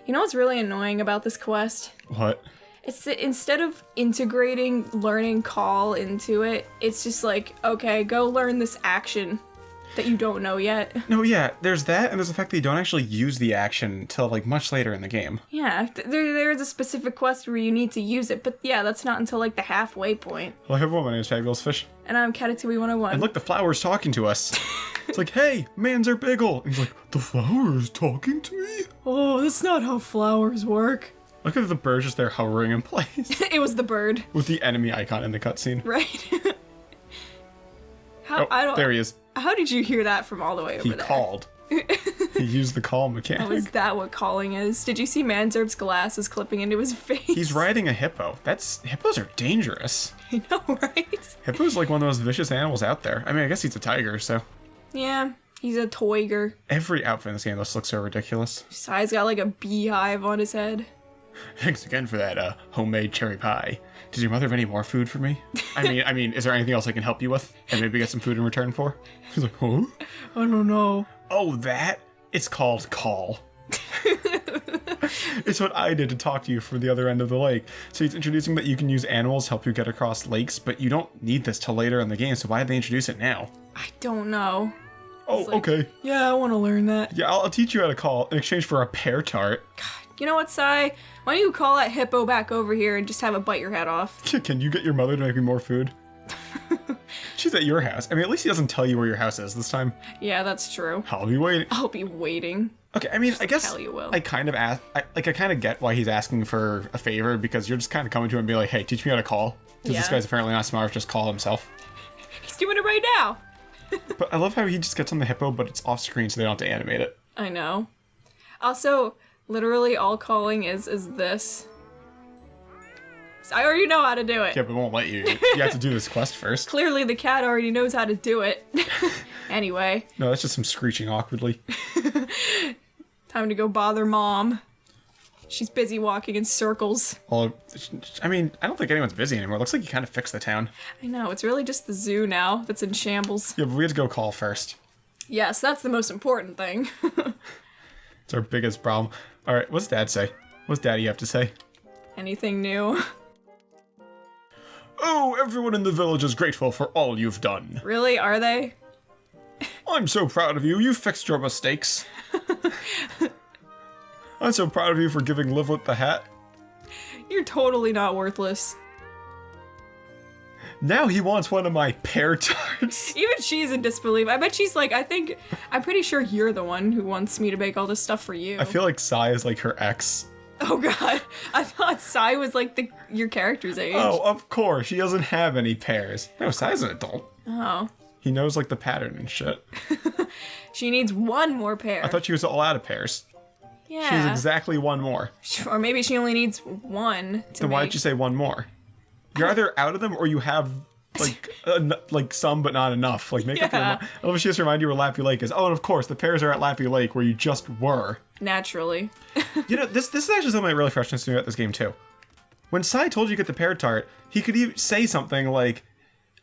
You know what's really annoying about this quest? What? It's that instead of integrating learning call into it, it's just like, okay, go learn this action that you don't know yet. No, yeah, there's that, and there's the fact that you don't actually use the action until, like, much later in the game. Yeah, there's a specific quest where you need to use it, but yeah, that's not until, like, the halfway point. Hello everyone, my name is Fabulous Fish. And I'm Catatouille 101. And look, the flower's talking to us. It's like, hey, man's Biggle. And he's like, the flower is talking to me? Oh, that's not how flowers work. Look at the bird just there hovering in place. It was the bird. With the enemy icon in the cutscene. Right. There he is. How did you hear that from all the way over there? He called. He used the call mechanic. Oh, is that what calling is? Did you see Manzerb's glasses clipping into his face? He's riding a hippo. Hippos are dangerous. I know, right? Hippo's like one of the most vicious animals out there. I mean, I guess he's a tiger, so. Yeah, he's a toiger. Every outfit in this game looks so ridiculous. Sigh's got like a beehive on his head. Thanks again for that homemade cherry pie. Did your mother have any more food for me? I mean, is there anything else I can help you with? And maybe get some food in return for? He's like, huh? I don't know. Oh, that? It's called call. It's what I did to talk to you from the other end of the lake. So he's introducing that you can use animals to help you get across lakes, but you don't need this till later in the game, so why did they introduce it now? I don't know. Oh, like, okay. Yeah, I want to learn that. Yeah, I'll teach you how to call in exchange for a pear tart. God, you know what, Sigh? Why don't you call that hippo back over here and just have it bite your head off? Can you get your mother to make me more food? She's at your house. I mean, at least he doesn't tell you where your house is this time. Yeah, that's true. I'll be waiting. I'll be waiting. Okay, I mean, just I guess tell you will. I kind of I kind of get why he's asking for a favor, because you're just kind of coming to him and be like, hey, teach me how to call. Because this guy's apparently not smart, just call himself. He's doing it right now. But I love how he just gets on the hippo, but it's off screen, so they don't have to animate it. I know. Also, literally all calling is this. So I already know how to do it. Yeah, but it won't let you. You have to do this quest first. Clearly the cat already knows how to do it. Anyway. No, that's just him screeching awkwardly. Time to go bother Mom. She's busy walking in circles. Well, I mean, I don't think anyone's busy anymore. It looks like you kind of fixed the town. I know, it's really just the zoo now that's in shambles. Yeah, but we have to go call first. Yes, that's the most important thing. It's our biggest problem. All right, what's Dad say? What's Daddy have to say? Anything new? Oh, everyone in the village is grateful for all you've done. Really? Are they? I'm so proud of you. You fixed your mistakes. I'm so proud of you for giving Ivlet the hat. You're totally not worthless. Now he wants one of my pear tarts. Even she's in disbelief. I bet she's like, I'm pretty sure you're the one who wants me to bake all this stuff for you. I feel like Sigh is like her ex. Oh god, I thought Sigh was like your character's age. Oh, of course, she doesn't have any pears. No, Sigh's an adult. Oh. He knows like the pattern and shit. She needs one more pear. I thought she was all out of pears. Yeah. She's exactly one more. Or maybe she only needs one to Then why did you say one more? You're either out of them or you have like some but not enough. Like make up your mind. I love if she just remind you where Lappy Lake is. Oh, and of course the pears are at Lappy Lake where you just were. Naturally. You know, this is actually something that really frustrates me about this game too. When Sigh told you to get the pear tart, he could even say something like,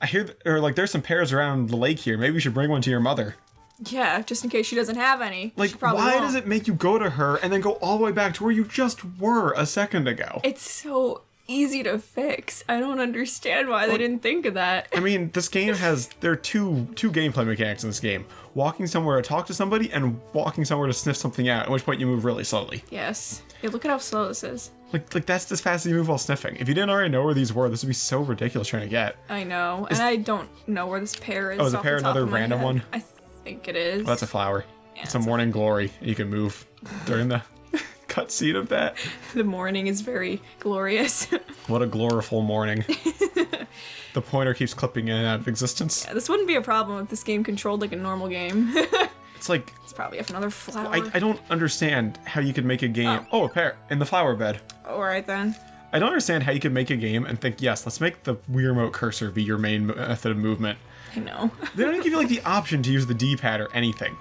"I hear," or like, "There's some pears around the lake here. Maybe you should bring one to your mother." Yeah, just in case she doesn't have any. Like, why does it make you go to her and then go all the way back to where you just were a second ago? It's so easy to fix. I don't understand why they didn't think of that. I mean, this game there are two gameplay mechanics in this game. Walking somewhere to talk to somebody and walking somewhere to sniff something out, at which point you move really slowly. Yes. Yeah, look at how slow this is. Like that's as fast as you move while sniffing. If you didn't already know where these were, this would be so ridiculous trying to get. I know. And I don't know where this pear is. Oh, is a pear another random one? I think it is. Well, that's a flower. Yeah, it's a morning glory. You can move during the cutscene of that. The morning is very glorious. What a gloriful morning. The pointer keeps clipping in and out of existence. Yeah, this wouldn't be a problem if this game controlled like a normal game. It's like... It's probably another flower. I don't understand how you could make a game... Oh, a pear in the flower bed. Alright then. I don't understand how you could make a game and think, yes, let's make the Wii Remote cursor be your main method of movement. I know. They don't even give you like the option to use the D-pad or anything.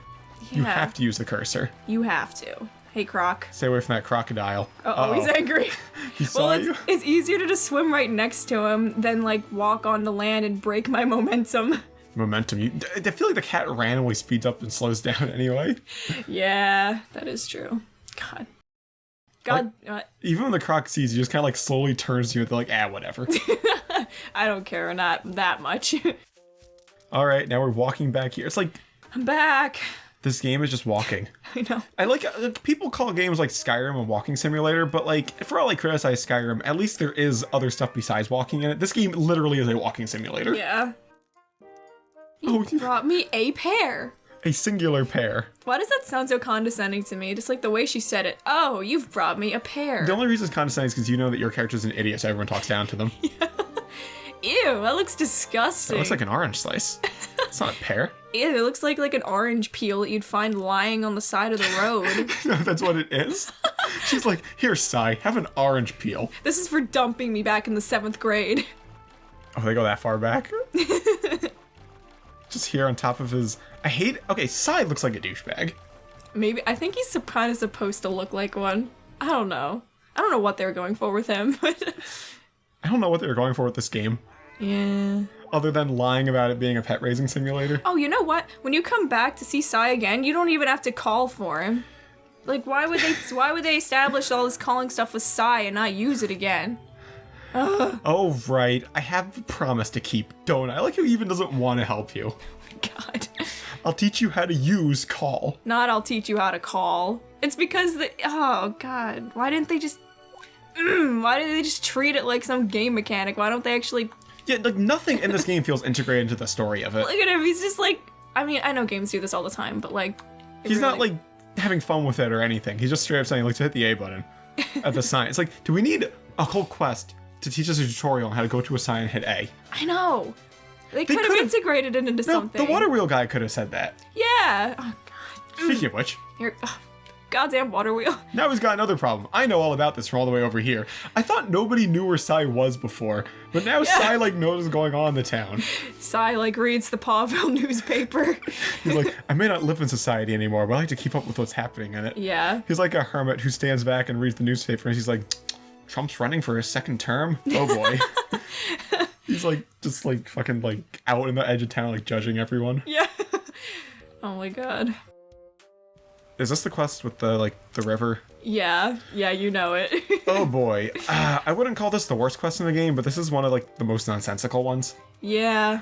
Yeah. You have to use the cursor. You have to. Hey, Croc. Stay away from that crocodile. Uh-oh, he's angry. He saw you? It's easier to just swim right next to him than, like, walk on the land and break my momentum. Momentum. I feel like the cat randomly speeds up and slows down anyway. Yeah, that is true. God. God, Even when the croc sees you, just kind of like slowly turns to you and they're like, whatever. I don't care, not that much. All right, now we're walking back here. It's like, I'm back. this game is just walking. I know. I like, people call games like Skyrim a walking simulator, but like, for all I criticize Skyrim, at least there is other stuff besides walking in it. This game literally is a walking simulator. Yeah. You brought me a pear. A singular pear. Why does that sound so condescending to me? Just like the way she said it. Oh, you've brought me a pear. The only reason it's condescending is because you know that your character's an idiot, so everyone talks down to them. Ew, that looks disgusting. It looks like an orange slice. It's not a pear. Ew, it looks like an orange peel that you'd find lying on the side of the road. No, that's what it is. She's like, here, Sigh, have an orange peel. This is for dumping me back in the 7th grade. Oh, they go that far back? Just here on top of his... Okay, Sigh looks like a douchebag. Maybe. I think he's kind of supposed to look like one. I don't know. I don't know what they're going for with him. But I don't know what they were going for with this game. yeah. Other than lying about it being a pet raising simulator. Oh, you know what? When you come back to see Sigh again, you don't even have to call for him. Like, why would they establish all this calling stuff with Sigh and not use it again? Ugh. Oh, right. I have a promise to keep, don't I? I like how he even doesn't want to help you. Oh my God. I'll teach you how to use call. Not I'll teach you how to call. It's because oh God. Why didn't they just treat it like some game mechanic? Why don't they actually... Yeah, like nothing in this game feels integrated into the story of it. Look at him, he's just like... I mean, I know games do this all the time, but like... He's not like having fun with it or anything. He's just straight up saying, like, to hit the A button at the sign. It's like, do we need a whole quest to teach us a tutorial on how to go to a sign and hit A? I know. They could have integrated it into something. The water wheel guy could have said that. Yeah. Oh God. Speaking of which. Goddamn water wheel. Now he's got another problem. I know all about this from all the way over here. I thought nobody knew where Sigh was before, but now Sigh like knows what's going on in the town. Sigh like reads the Pawville newspaper. He's like, I may not live in society anymore, but I like to keep up with what's happening in it. Yeah. He's like a hermit who stands back and reads the newspaper, and he's like, Trump's running for his second term? Oh boy. He's like, just like fucking like out in the edge of town, like judging everyone. Yeah. Oh my God. Is this the quest with the river? Yeah, you know it. Oh boy. I wouldn't call this the worst quest in the game, but this is one of like the most nonsensical ones. Yeah.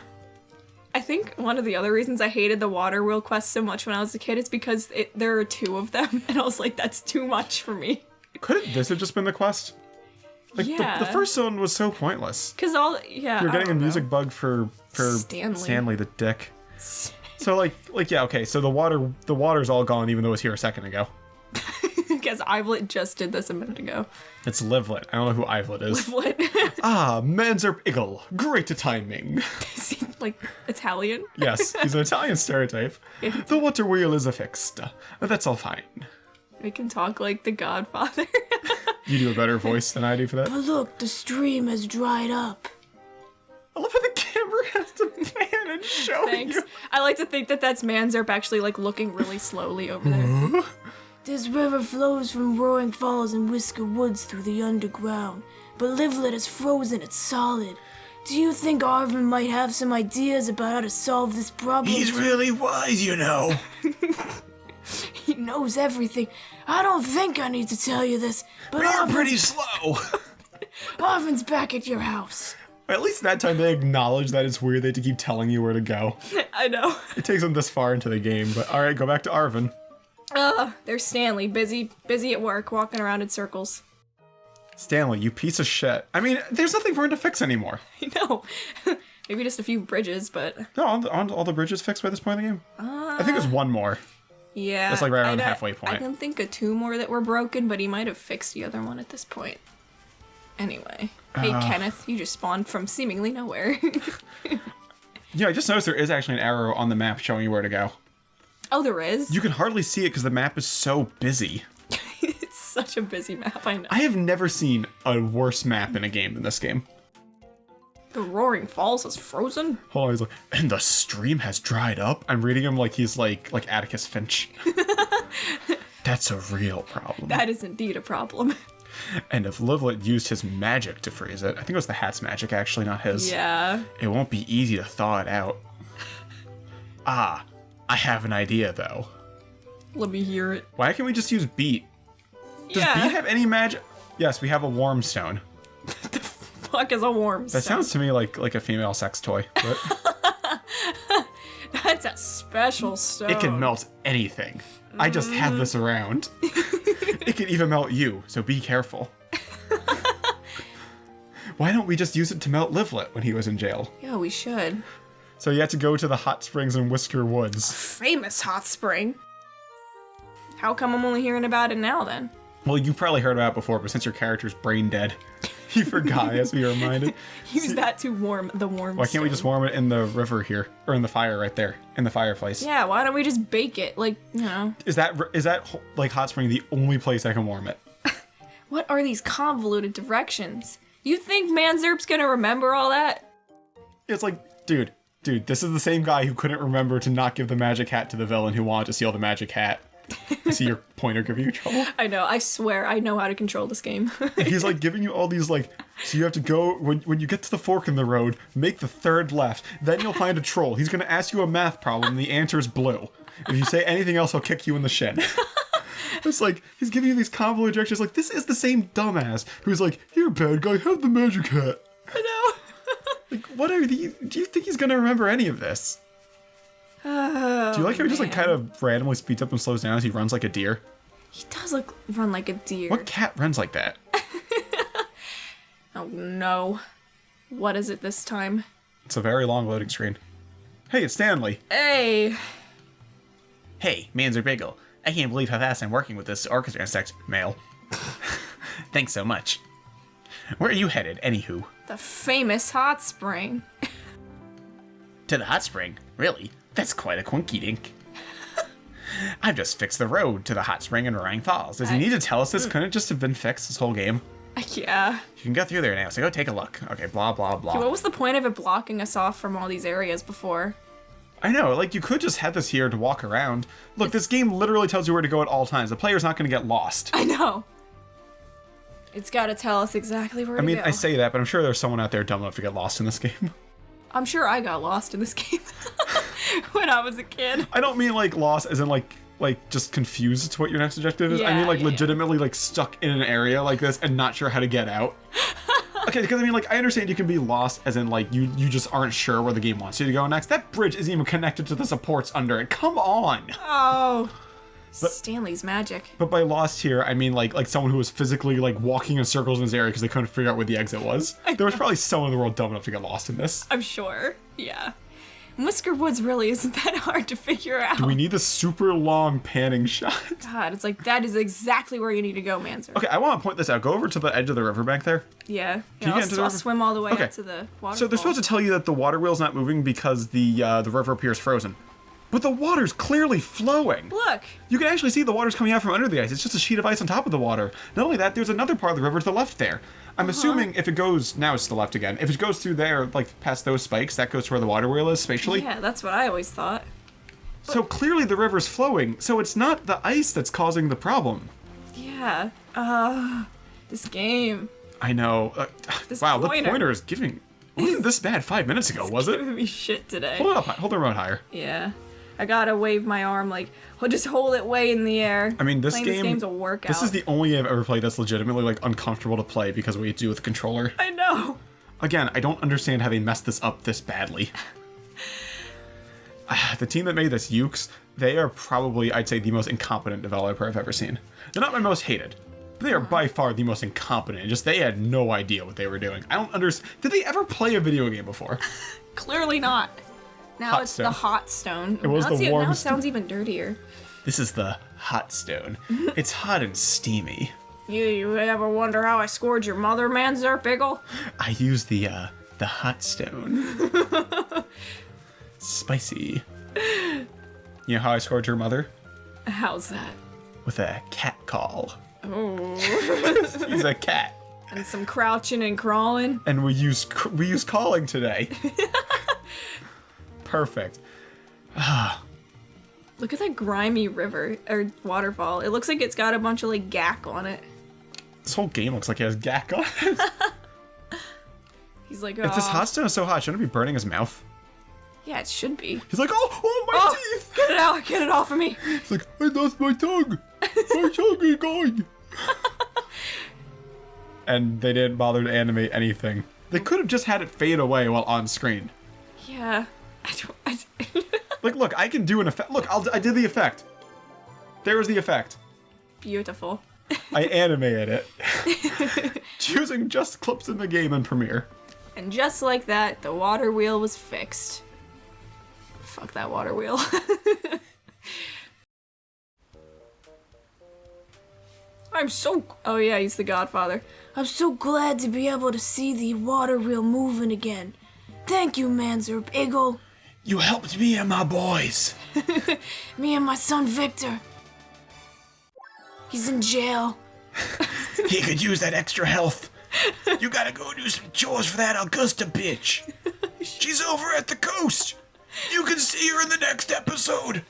I think one of the other reasons I hated the water wheel quest so much when I was a kid is because there are 2 of them, and I was like, that's too much for me. Couldn't this have just been the quest? Like, yeah. the first one was so pointless. Because You're getting a music bug for Stanley the dick. So yeah, okay, so the water's all gone even though it was here a second ago. Because Ivlet just did this a minute ago. It's Livlet. I don't know who Ivlet is. Livlet. Manzer Igel. Great timing. Is he, like, Italian? Yes, he's an Italian stereotype. Yeah. The water wheel is affixed. That's all fine. We can talk like the Godfather. You do a better voice than I do for that. But look, the stream has dried up. I love how the camera has to pan and show Thanks. you. I like to think that that's Manzerp actually like looking really slowly over there. This river flows from Roaring Falls and Whisker Woods through the underground, but Livlet is frozen, it's solid. Do you think Arvin might have some ideas about how to solve this problem? He's really wise, you know. He knows everything. I don't think I need to tell you this, but We're pretty slow. Arvin's back at your house. At least that time they acknowledge that it's weird they have to keep telling you where to go. I know. It takes them this far into the game, but alright, go back to Arvin. There's Stanley, busy at work, walking around in circles. Stanley, you piece of shit. I mean, there's nothing for him to fix anymore. I know. Maybe just a few bridges, but... No, all the bridges fixed by this point in the game? I think there's one more. Yeah. That's like right around the halfway point. I can think of 2 more that were broken, but he might have fixed the other one at this point. Anyway. Hey, Kenneth, you just spawned from seemingly nowhere. Yeah, I just noticed there is actually an arrow on the map showing you where to go. Oh, there is? You can hardly see it because the map is so busy. It's such a busy map, I know. I have never seen a worse map in a game than this game. The Roaring Falls is frozen? Hold on, he's like, and the stream has dried up? I'm reading him like he's like Atticus Finch. That's a real problem. That is indeed a problem. And if Livlet used his magic to freeze it, I think it was the hat's magic actually, not his. Yeah. It won't be easy to thaw it out. I have an idea though. Let me hear it. Why can't we just use beet? Does B have any magic? Yes, we have a warm stone. Fuck is a warm stone? That sounds to me like a female sex toy. But That's a special stone. it can melt anything. I just have this around. It can even melt you, so be careful. Why don't we just use it to melt Ivlet when he was in jail? Yeah, we should. So you had to go to the hot springs in Whisker Woods. Famous hot spring. How come I'm only hearing about it now, then? Well, you probably heard about it before, but since your character's brain dead, you forgot, as we were reminded. Use that to warm the warm Why can't we just warm it in the river here? Or in the fire right there, in the fireplace? Yeah, why don't we just bake it? Like, you know. Is that like hot spring the only place I can warm it? What are these convoluted directions? You think Manzerp's gonna remember all that? It's like, dude, this is the same guy who couldn't remember to not give the magic hat to the villain who wanted to steal the magic hat. I see your pointer giving you trouble. I know, I swear, I know how to control this game. And he's like giving you all these like, so you have to go, when you get to the fork in the road, make the third left, then you'll find a troll. He's gonna ask you a math problem, and the answer is blue. If you say anything else, he'll kick you in the shin. It's like, he's giving you these convoluted directions, like, this is the same dumbass who's like, here, bad guy, have the magic hat. I know. Like, what are these, do you think he's gonna remember any of this? Oh, Do you like how he just like kind of randomly speeds up and slows down as he runs like a deer? He does run like a deer. What cat runs like that? Oh no. What is it this time? It's a very long loading screen. Hey, it's Stanley. Hey. Hey, Manzer Bagel. I can't believe how fast I'm working with this orchestra insect. Male. Thanks so much. Where are you headed, anywho? The famous hot spring. To the hot spring? Really? That's quite a quinky dink. I've just fixed the road to the hot spring in Roaring Falls. Does he need to tell us this? Couldn't it just have been fixed this whole game? Yeah. You can go through there now, so go take a look. Okay, blah, blah, blah. What was the point of it blocking us off from all these areas before? I know, like, you could just have this here to walk around. Look, this game literally tells you where to go at all times. The player's not going to get lost. I know. It's got to tell us exactly where to go. I mean, I say that, but I'm sure there's someone out there dumb enough to get lost in this game. I'm sure I got lost in this game when I was a kid. I don't mean, like, lost as in, like just confused to what your next objective is. I mean, like, legitimately, like, stuck in an area like this and not sure how to get out. Okay, because I mean, like, I understand you can be lost as in, like, you just aren't sure where the game wants you to go next. That bridge isn't even connected to the supports under it. Come on! Oh. Stanley's magic. But by lost here, I mean, like someone who was physically, like, walking in circles in this area because they couldn't figure out where the exit was. There was probably someone in the world dumb enough to get lost in this. I'm sure. Yeah. Whisker Woods really isn't that hard to figure out. Do we need a super long panning shot? God, it's like, that is exactly where you need to go, Manzer. Okay, I want to point this out. Go over to the edge of the riverbank there. Yeah. Can you get into the I'll river? swim all the way Okay. up to the waterfall. So they're supposed to tell you that the water wheel's not moving because the river appears frozen. But the water's clearly flowing. Look. You can actually see the water's coming out from under the ice. It's just a sheet of ice on top of the water. Not only that, there's another part of the river to the left there. I'm assuming if it goes, now it's to the left again. If it goes through there, like past those spikes, that goes to where the water wheel is spatially. Yeah, that's what I always thought. So clearly the river's flowing, so it's not the ice that's causing the problem. Yeah. This game. I know. This wow, pointer. the pointer is giving... Wasn't this bad 5 minutes ago, was it? Giving me shit today. Hold it up, hold the remote higher. Yeah. I gotta wave my arm like, well, just hold it way in the air. I mean, this Playing this game's a workout. This is the only game I've ever played that's legitimately, like, uncomfortable to play because of what you do with the controller. I know. Again, I don't understand how they messed this up this badly. The team that made this, Ukes, they are probably, I'd say, the most incompetent developer I've ever seen. They're not my most hated. But they are by far the most incompetent. Just, they had no idea what they were doing. I don't understand. Did they ever play a video game before? Clearly not. Now Hot it's stone. the hot stone. It was now the warm Now it stone. sounds even dirtier. This is the hot stone. It's hot and steamy. You ever wonder how I scored your mother, Manzer Biggle? I use the hot stone. Spicy. You know how I scored your mother? How's that? With a cat call. Oh. He's a cat. And some crouching and crawling. And we use calling today. Perfect. Look at that grimy river, or waterfall. It looks like it's got a bunch of, like, gack on it. This whole game looks like it has gack on it. He's like, If this hot stone is so hot, shouldn't it be burning his mouth? Yeah, it should be. He's like, oh, my teeth! Get it out! Get it off of me! He's like, I lost my tongue! My tongue is gone! And they didn't bother to animate anything. They could have just had it fade away while on screen. Yeah. Like, look, I can do an effect. Look, I did the effect. There was the effect. Beautiful. I animated it. Choosing just clips in the game in Premiere. And just like that, the water wheel was fixed. Fuck that water wheel. Oh yeah, he's the Godfather. I'm so glad to be able to see the water wheel moving again. Thank you, Manzer Eagle. You helped me and my boys. Me and my son Victor. He's in jail. He could use that extra health. You gotta go do some chores for that Augusta bitch. She's over at the coast. You can see her in the next episode.